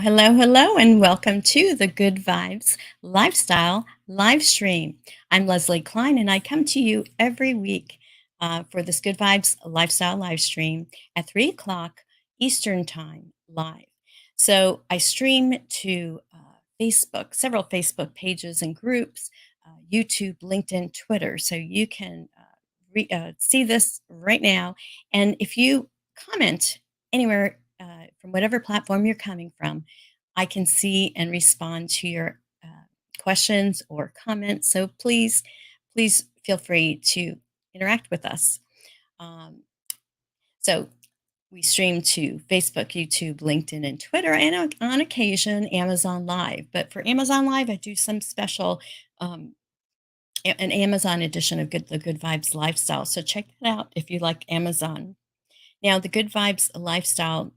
Hello, and welcome to the Good Vibes Lifestyle live stream. I'm Leslie Klein, and I come to you every week for this Good Vibes Lifestyle live stream at 3 o'clock Eastern Time live. So I stream to Facebook, several Facebook pages and groups, YouTube, LinkedIn, Twitter. So you can see this right now. And if you comment anywhere from whatever platform you're coming from, I can see and respond to your questions or comments. So please feel free to interact with us. Um, so we stream to Facebook, YouTube, LinkedIn, and Twitter, and on occasion Amazon Live. But for Amazon Live, I do some special um, an Amazon edition of the Good Vibes Lifestyle. So check that out if you like Amazon. Now, the Good Vibes Lifestyle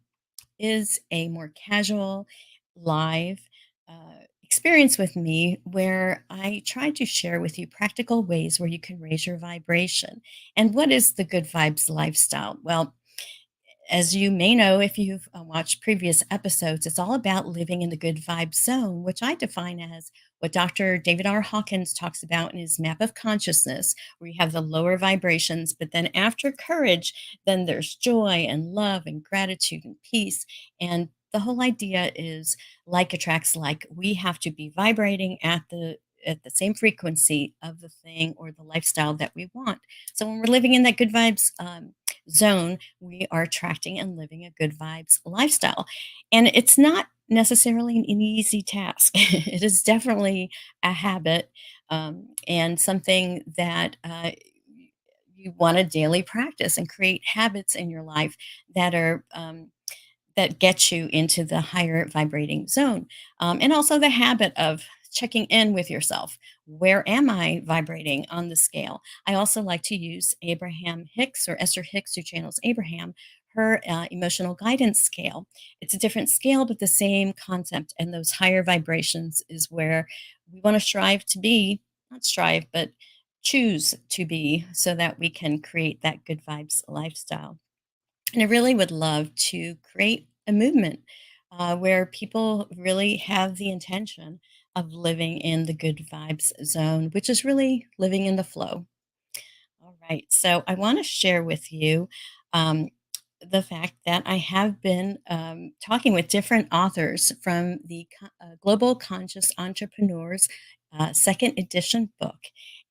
is a more casual, live experience with me where I try to share with you practical ways where you can raise your vibration. And what is the Good Vibes Lifestyle? Well, as you may know, if you've watched previous episodes, it's all about living in the good vibe zone, which I define as what Dr. David R. Hawkins talks about in his map of consciousness, where you have the lower vibrations, but then after courage, then there's joy and love and gratitude and peace. And the whole idea is like attracts like. We have to be vibrating at the same frequency of the thing or the lifestyle that we want. So when we're living in that good vibes zone, we are attracting and living a good vibes lifestyle. And it's not necessarily an easy task. It is definitely a habit and something that you want to daily practice and create habits in your life that are that get you into the higher vibrating zone. And also the habit of checking in with yourself. Where am I vibrating on the scale? I also like to use Abraham Hicks or Esther Hicks, who channels Abraham, her emotional guidance scale. It's a different scale, but the same concept. And those higher vibrations is where we want to strive to be, not strive, but choose to be so that we can create that good vibes lifestyle. And I really would love to create a movement where people really have the intention of living in the good vibes zone, which is really living in the flow. All right. So I want to share with you um, the fact that I have been talking with different authors from the Global Conscious Entrepreneurs second edition book.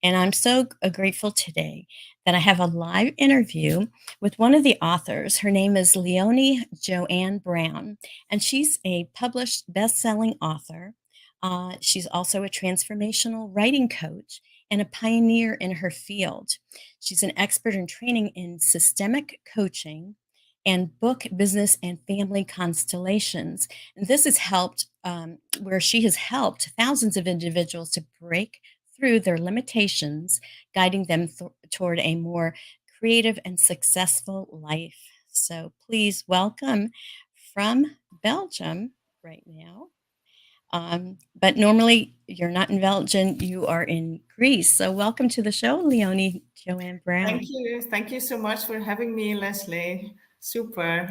And I'm so grateful today that I have a live interview with one of the authors. Her name is Leonie Joanne Brown, and she's a published best-selling author. She's also a transformational writing coach and a pioneer in her field. She's an expert in training in systemic coaching and book, business, and family constellations. And this has helped, where she has helped thousands of individuals to break through their limitations, guiding them toward a more creative and successful life. So please welcome from Belgium right now. But normally you're not in Belgium, you are in Greece. So welcome to the show, Leonie Joanne Thank Brown. you. Thank you so much for having me, Leslie. Super.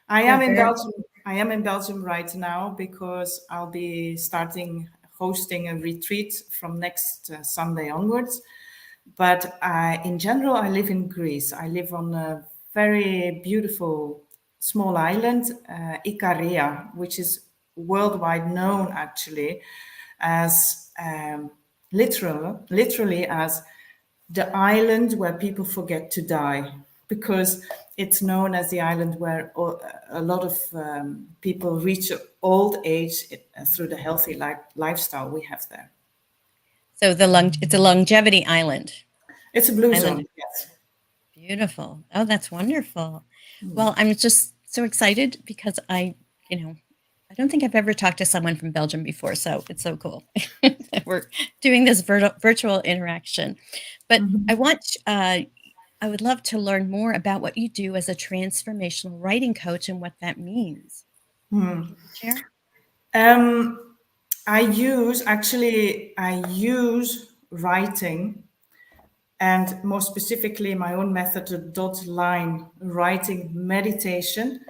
I You're am in very Belgium. I am in Belgium right now because I'll be starting hosting a retreat from next Sunday onwards. But in general, I live in Greece. I live on a very beautiful small island, Ikaria, which is worldwide known actually as literally as the island where people forget to die, because it's known as the island where a lot of people reach old age through the healthy lifestyle we have there. so it's a longevity island. It's a blue Island. zone, yes. Beautiful. Oh, that's wonderful. Well, I'm just so excited because I don't think I've ever talked to someone from Belgium before, so it's so cool that we're doing this virtual interaction. But I would love to learn more about what you do as a transformational writing coach and what that means. Can you share? Um, I use writing, and more specifically my own method, the dot line writing meditation,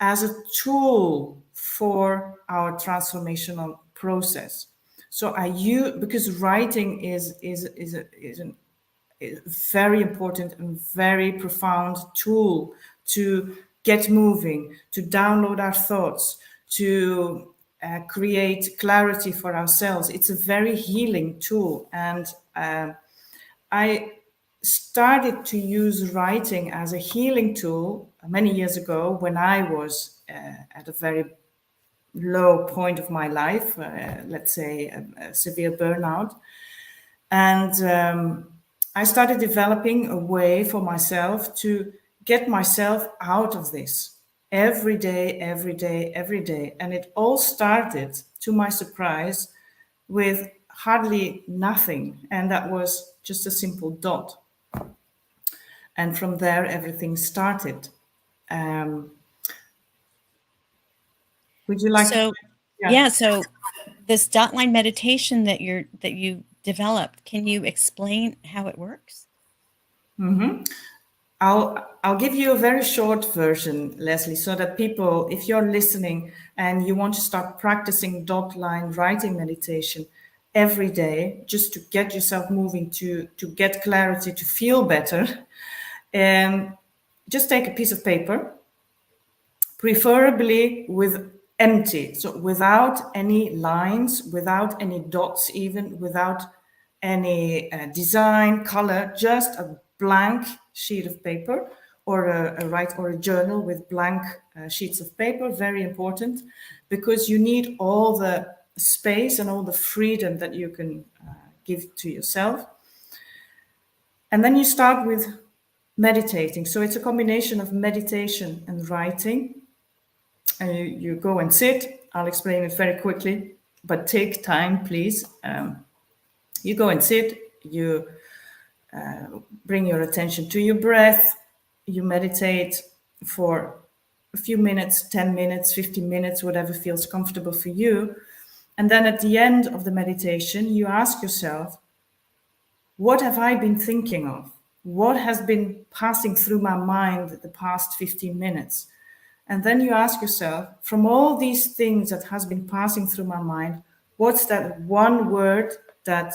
as a tool for our transformational process. So I use, because writing is an very important and very profound tool to get moving, to download our thoughts, to create clarity for ourselves. It's a very healing tool. And I started to use writing as a healing tool many years ago when I was at a very low point of my life, let's say a severe burnout. And I started developing a way for myself to get myself out of this every day, every day, every day. And it all started, to my surprise, with hardly nothing. And that was just a simple dot. And from there, everything started. Um, would you like to? So, Yeah. yeah, so this dot line meditation that you developed, can you explain how it works? I'll give you a very short version, Leslie, so that people, if you're listening and you want to start practicing dot line writing meditation every day, just to get yourself moving, to get clarity, to feel better, just take a piece of paper, preferably with empty, so without any lines, without any dots, even without any design, color, just a blank sheet of paper, or a journal with blank sheets of paper. Very important, because you need all the space and all the freedom that you can give to yourself. And then you start with meditating. So it's a combination of meditation and writing. And you go and sit. I'll explain it very quickly, but take time, please. You go and sit. You bring your attention to your breath. You meditate for a few minutes, 10 minutes, 15 minutes, whatever feels comfortable for you. And then at the end of the meditation, you ask yourself, what have I been thinking of? What has been passing through my mind the past 15 minutes? And then you ask yourself, from all these things that has been passing through my mind, what's that one word that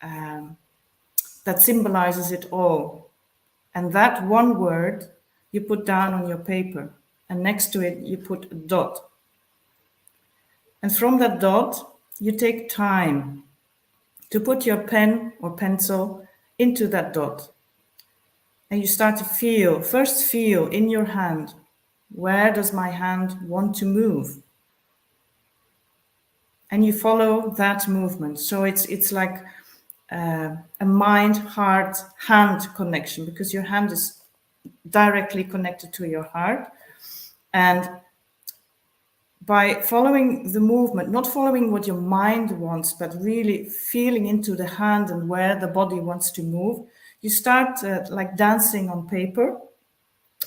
that symbolizes it all? And that one word you put down on your paper, and next to it you put a dot. And from that dot, you take time to put your pen or pencil into that dot. And you start to feel, first feel in your hand, where does my hand want to move? And you follow that movement. So it's like a mind, heart, hand connection, because your hand is directly connected to your heart. And by following the movement, not following what your mind wants, but really feeling into the hand and where the body wants to move, you start like dancing on paper.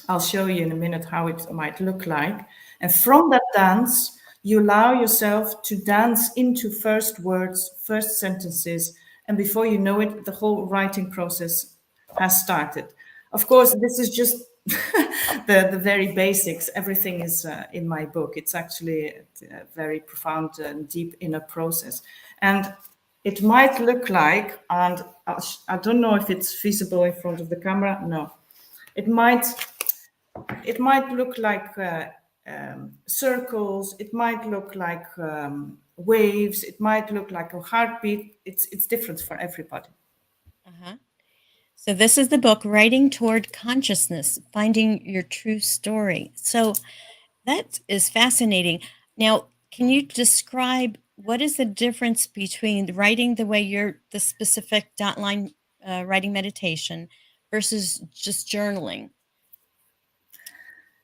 I'll show you in a minute how it might look like. And from that dance, you allow yourself to dance into first words, first sentences, and before you know it, the whole writing process has started. Of course, this is just the very basics. Everything is in my book. It's actually a very profound and deep inner process. And it might look like, and I don't know if it's feasible in front of the camera. No, it might look like circles. It might look like waves. It might look like a heartbeat. It's different for everybody. Uh-huh. So this is the book, Writing Toward Consciousness, Finding Your True Story. So that is fascinating. Now, can you describe what is the difference between writing the way the specific dot line writing meditation versus just journaling?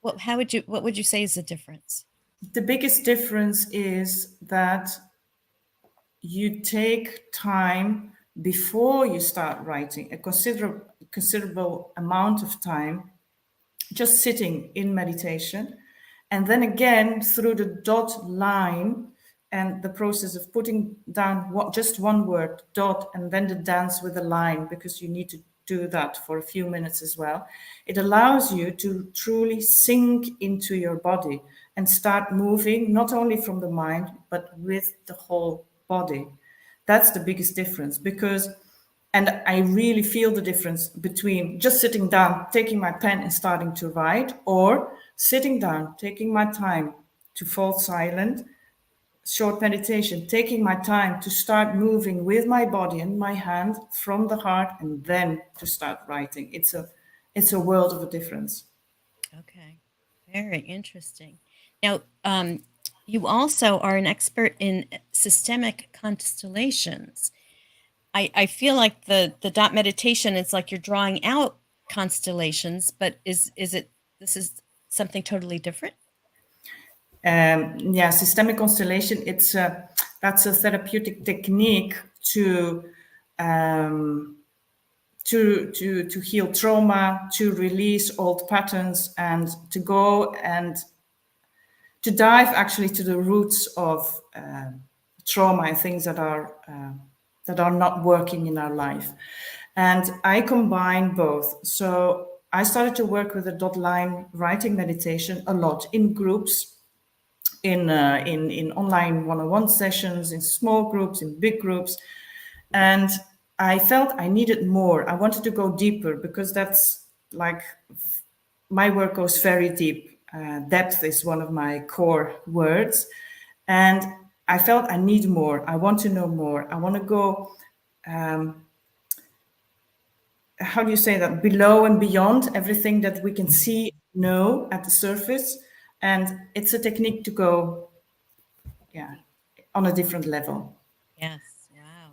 What would you say is the difference? The biggest difference is that you take time before you start writing, a considerable amount of time, just sitting in meditation. And then again, through the dot line and the process of putting down just one word, dot, and then the dance with the line, because you need to do that for a few minutes as well. It allows you to truly sink into your body and start moving, not only from the mind, but with the whole body. That's the biggest difference because, and I really feel the difference between just sitting down, taking my pen and starting to write, or sitting down, taking my time to fall silent, short meditation, taking my time to start moving with my body and my hand from the heart, and then to start writing. It's a world of a difference. Okay. Very interesting. Now, you also are an expert in systemic constellations. I feel like the dot meditation, it's like you're drawing out constellations, but is it, this is something totally different? Yeah, systemic constellation. That's a therapeutic technique to to heal trauma, to release old patterns, and to go and to dive actually to the roots of trauma and things that are not working in our life. And I combine both. So I started to work with the dot line writing meditation a lot in groups, in online one-on-one sessions, in small groups, in big groups, and I felt I needed more. I wanted to go deeper because that's like my work goes very deep. Depth is one of my core words, and I felt I need more. I want to know more. I want to go. How do you say that? Below and beyond everything that we can see, know at the surface, and it's a technique to go, yeah, on a different level. Yes. Wow.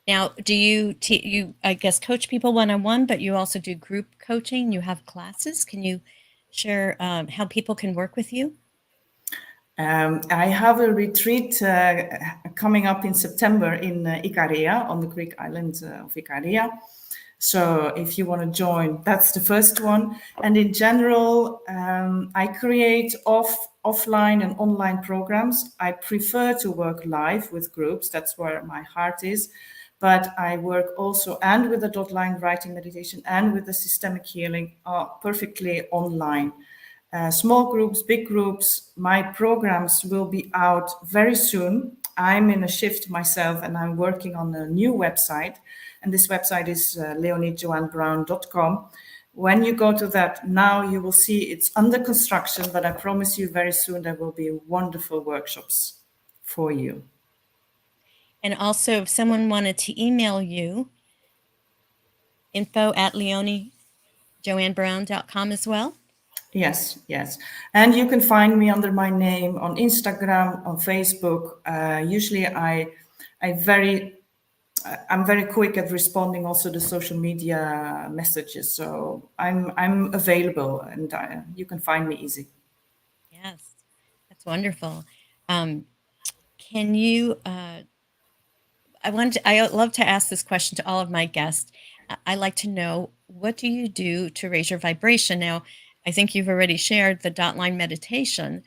Now, do you you I guess coach people one-on-one, but you also do group coaching? You have classes. Can you share how people can work with you? I have a retreat coming up in September in Ikaria, on the Greek island of Ikaria. So if you want to join, that's the first one. And in general, I create offline and online programs. I prefer to work live with groups. That's where my heart is. But I work also and with the dot line writing meditation and with the systemic healing perfectly online. Small groups, big groups. My programs will be out very soon. I'm in a shift myself and I'm working on a new website. And this website is leoniejoannebrown.com. When you go to that now, you will see it's under construction, but I promise you very soon there will be wonderful workshops for you. And also, if someone wanted to email you, info@leoniejoannebrown.com as well. Yes, yes. And you can find me under my name on Instagram, on Facebook. Usually I'm very quick at responding also to social media messages. So I'm available and you can find me easy. Yes, that's wonderful. Um, can you I love to ask this question to all of my guests. I like to know, what do you do to raise your vibration? Now, I think you've already shared the dot line meditation,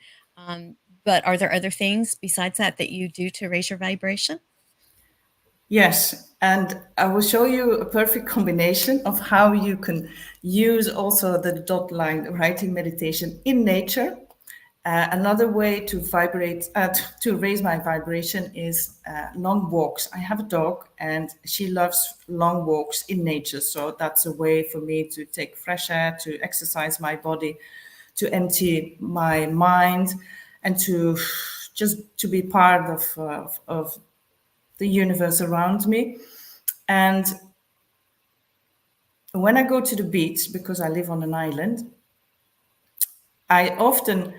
but are there other things besides that that you do to raise your vibration? Yes, and I will show you a perfect combination of how you can use also the dot line writing meditation in nature. Another way to vibrate, to raise my vibration is long walks. I have a dog and she loves long walks in nature. So that's a way for me to take fresh air, to exercise my body, to empty my mind, and to just to be part of the universe around me. And when I go to the beach, because I live on an island, I often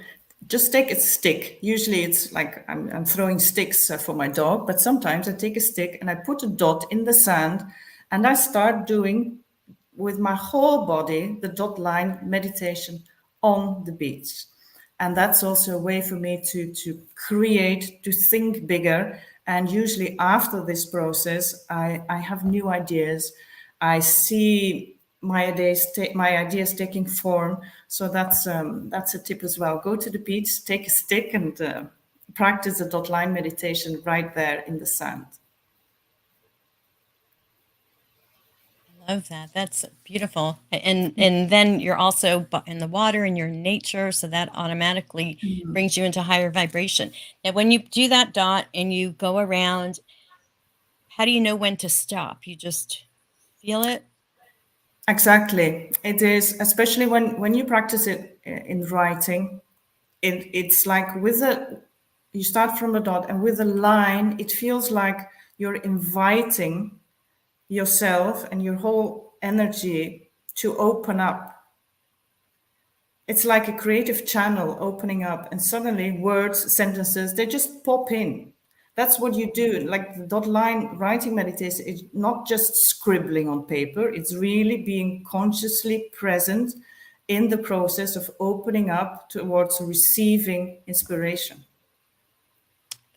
just take a stick. Usually it's like I'm throwing sticks for my dog, but sometimes I take a stick and I put a dot in the sand and I start doing with my whole body the dot line meditation on the beach. And that's also a way for me to create, to think bigger. And usually after this process, I have new ideas. I see my ideas taking form. So that's a tip as well. Go to the beach, take a stick, and practice the dot line meditation right there in the sand. Love that. That's beautiful. And then you're also in the water and you're in nature, so that automatically Mhm. brings you into higher vibration. Now, when you do that dot and you go around, how do you know when to stop? You just feel it? Exactly. It is, especially when you practice it in writing, it's like with a, you start from a dot and with a line, it feels like you're inviting yourself and your whole energy to open up. It's like a creative channel opening up, and suddenly words, sentences, they just pop in. That's what you do. Like the dot line writing meditation is not just scribbling on paper, it's really being consciously present in the process of opening up towards receiving inspiration.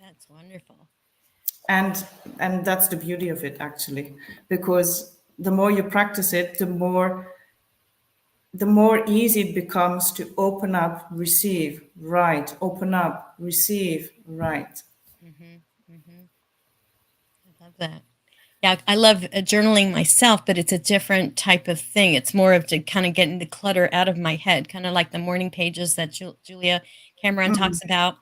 That's wonderful. And and that's the beauty of it actually, because the more you practice it, the more easy it becomes to open up, receive, write, open up, receive, write. Hmm. Hmm. I love that. Yeah, I love journaling myself, but it's a different type of thing. It's more of to kind of getting the clutter out of my head, kind of like the morning pages that Julia Cameron talks about,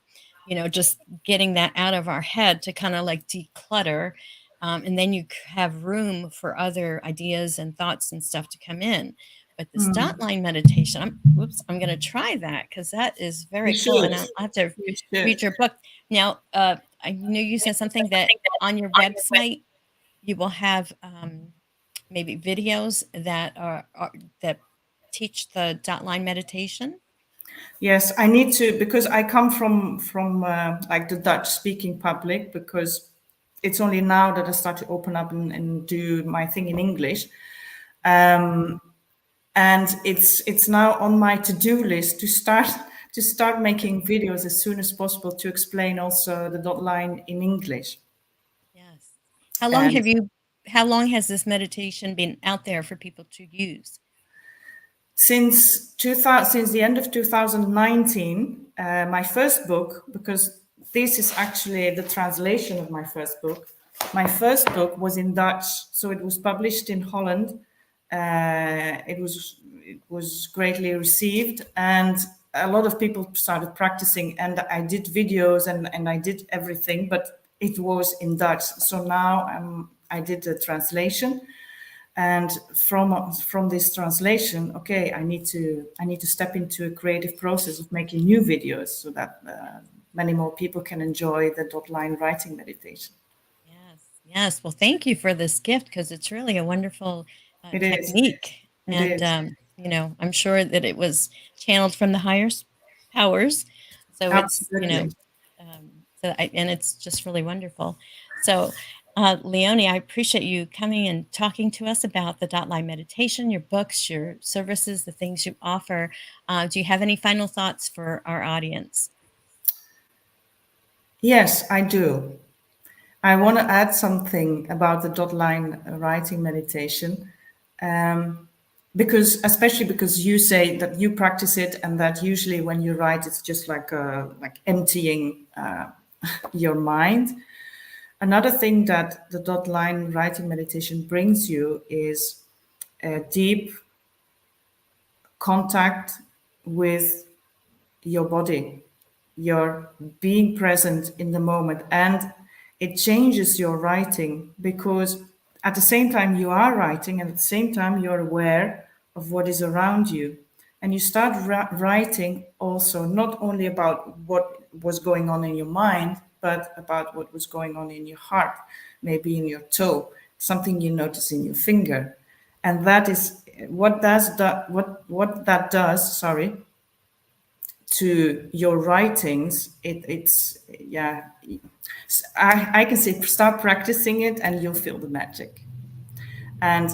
just getting that out of our head to kind of like declutter. And then you have room for other ideas and thoughts and stuff to come in. But this dot line meditation, I'm going to try that because that is You very cool. should. And I'll have to You should. read your book. Now, I know you said something that on your website, you will have maybe videos that that teach the dot line meditation. Yes, I need to, because I come from like the Dutch speaking public, because it's only now that I start to open up and do my thing in English. And it's now on my to-do list to start making videos as soon as possible to explain also the dot line in English. Yes. How long And have you? How long has this meditation been out there for people to use? since the end of 2019, my first book, because this is actually the translation of my first book. My first book was in Dutch, so it was published in Holland. It was greatly received, and a lot of people started practicing. And I did videos and I did everything, but it was in Dutch. So now I did the translation, and from this translation, okay, I need to step into a creative process of making new videos so that many more people can enjoy the dot line writing meditation. Yes, yes. Well, thank you for this gift because it's really a wonderful It is. technique, It and is. I'm sure that it was channeled from the higher powers. So it's Absolutely. and it's just really wonderful. So, Leonie, I appreciate you coming and talking to us about the dot line meditation, your books, your services, the things you offer. Do you have any final thoughts for our audience? Yes, I do. I want to add something about the dot line writing meditation, um, because especially because you say that you practice it and that usually when you write it's just like emptying your mind. Another thing that the dot line writing meditation brings you is a deep contact with your body. You're being present in the moment, and it changes your writing, because at the same time you are writing, and at the same time you're aware of what is around you. And you start writing also not only about what was going on in your mind, but about what was going on in your heart, maybe in your toe, something you notice in your finger. And that is what does that what that does, sorry, to your writings. It's yeah, I can say start practicing it and you'll feel the magic, and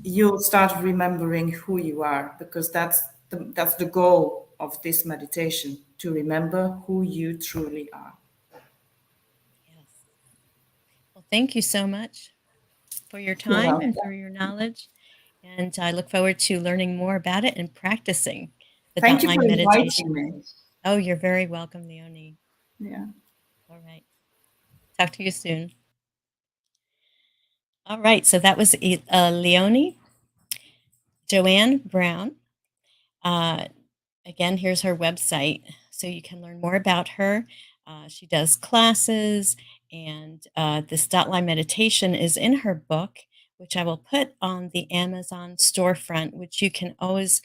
you'll start remembering who you are, because that's the goal of this meditation, to remember who you truly are. Yes. Well, thank you so much for your You're time welcome. and for your knowledge. And I look forward to learning more about it and practicing the Thank dot you for line inviting meditation. me. Oh, you're very welcome, Leonie. Yeah. All right. Talk to you soon. All right. So that was Leonie Joanne Brown. Uh, Again, here's her website so you can learn more about her. She does classes, and this dot line meditation is in her book, which I will put on the Amazon storefront, which you can always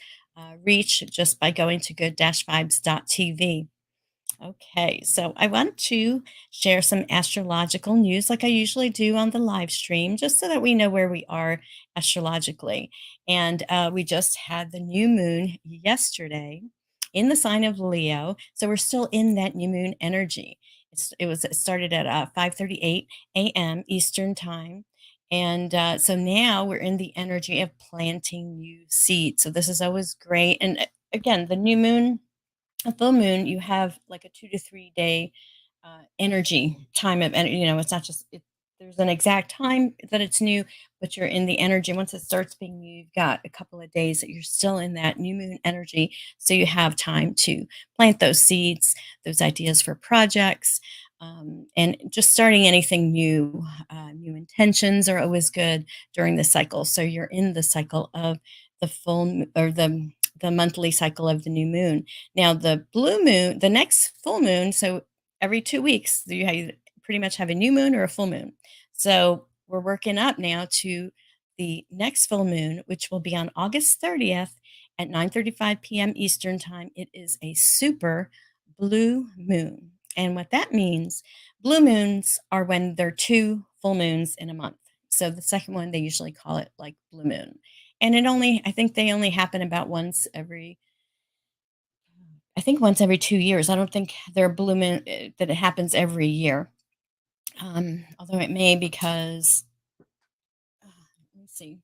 reach just by going to good-vibes.tv. Okay, so I want to share some astrological news like I usually do on the live stream, just so that we know where we are astrologically. And we just had the new moon yesterday in the sign of Leo. So we're still in that new moon energy. It started at 5:38 a.m. Eastern time. And so now we're in the energy of planting new seeds. So this is always great. And again, the new moon, a full moon, you have like a 2 to 3 day energy time of energy. It's not just there's an exact time that it's new, but you're in the energy. Once it starts being new, you've got a couple of days that you're still in that new moon energy. So you have time to plant those seeds, those ideas for projects, and just starting anything new. New intentions are always good during the cycle. So you're in the cycle of the or the monthly cycle of the new moon. Now, the blue moon, the next full moon, so every 2 weeks, you pretty much have a new moon or a full moon. So we're working up now to the next full moon, which will be on August 30th at 9:35 p.m. Eastern time. It is a super blue moon. And what that means, blue moons are when there are two full moons in a month. So the second one, they usually call it like blue moon. And I think they only happen about once every 2 years. I don't think they're blooming that it happens every year. Although it may because let me see.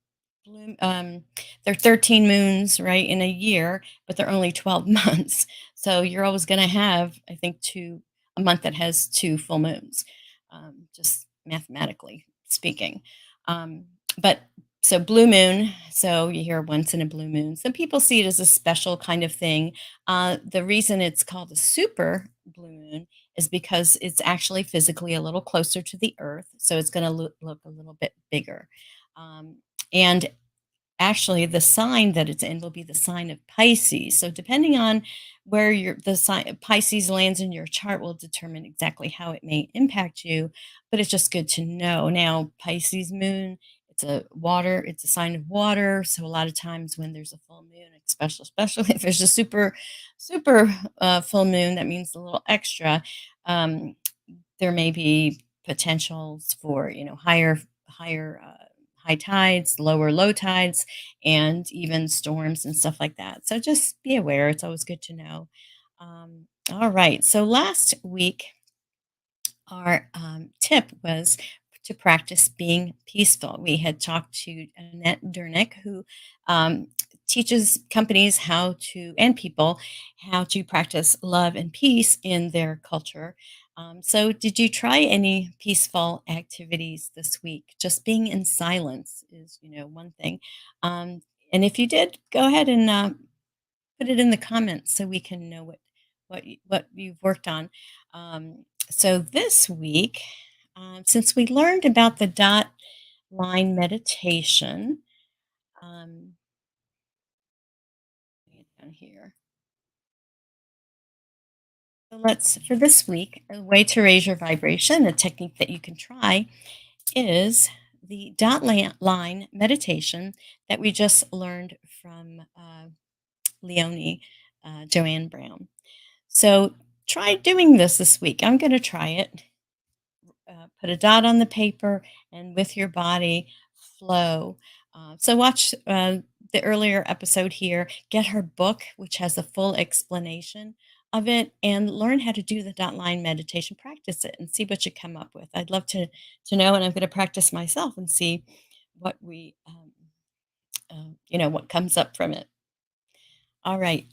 Bloom There are 13 moons, right, in a year, but they're only 12 months. So you're always gonna have, I think, 2 a month that has 2 full moons, just mathematically speaking. But so blue moon, so you hear once in a blue moon. Some people see it as a special kind of thing. The reason it's called a super blue moon is because it's actually physically a little closer to the earth, so it's gonna look a little bit bigger. Um, and actually, the sign that it's in will be the sign of Pisces. So depending on where the sign Pisces lands in your chart will determine exactly how it may impact you, but it's just good to know. Now, Pisces moon, it's a sign of water. So a lot of times when there's a full moon, especially if there's a super full moon, that means a little extra. Um, there may be potentials for higher high tides, lower low tides, and even storms and stuff like that. So just be aware. It's always good to know. All right. So last week our tip was to practice being peaceful. We had talked to Annette Dernick, who um, teaches companies and people how to practice love and peace in their culture. So, did you try any peaceful activities this week? Just being in silence is, one thing. Um, and if you did, go ahead and put it in the comments so we can know what you've worked on. So this week, since we learned about the dot line meditation, let me get down here. So let's for this week, a way to raise your vibration, a technique that you can try is the line meditation that we just learned from Leonie Joanne Brown. So try doing this week. I'm going to try it. Put a dot on the paper and with your body flow. So watch the earlier episode here. Get her book, which has a full explanation of it, and learn how to do the dot line meditation. Practice it and see what you come up with. I'd love to know, and I'm going to practice myself and see what what comes up from it. All right.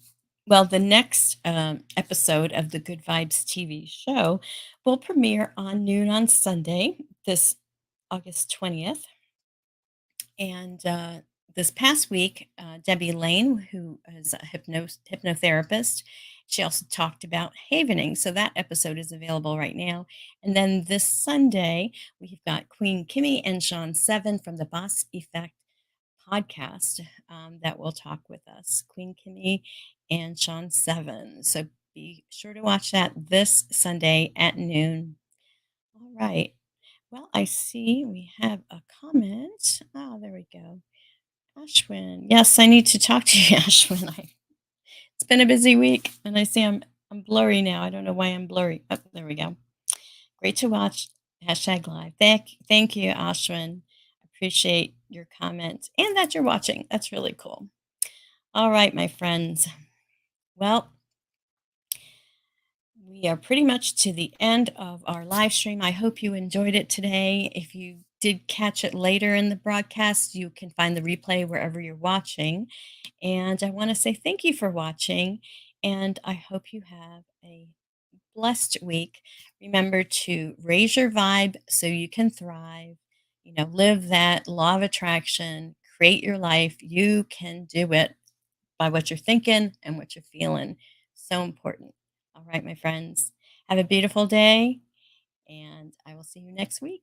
Well, the next episode of the Good Vibes TV show will premiere on noon on Sunday, this August 20th. And this past week, Debbie Lane, who is a hypnotherapist, she also talked about havening. So that episode is available right now. And then this Sunday, we've got Queen Kimmy and Sean Seven from the Boss Effect podcast that will talk with us, Queen Kimmy and Sean Seven. So be sure to watch that this Sunday at noon. All right. Well, I see we have a comment. Oh, there we go. Ashwin. Yes, I need to talk to you, Ashwin. It's been a busy week, and I see I'm blurry now. I don't know why I'm blurry. Oh, there we go. Great to watch. Hashtag live. Thank you, Ashwin. Appreciate your comment and that you're watching. That's really cool. All right, my friends. Well, we are pretty much to the end of our live stream. I hope you enjoyed it today. If you did catch it later in the broadcast, you can find the replay wherever you're watching. And I want to say thank you for watching. And I hope you have a blessed week. Remember to raise your vibe so you can thrive. Live that law of attraction, create your life. You can do it by what you're thinking and what you're feeling. So important. All right, my friends, have a beautiful day, and I will see you next week.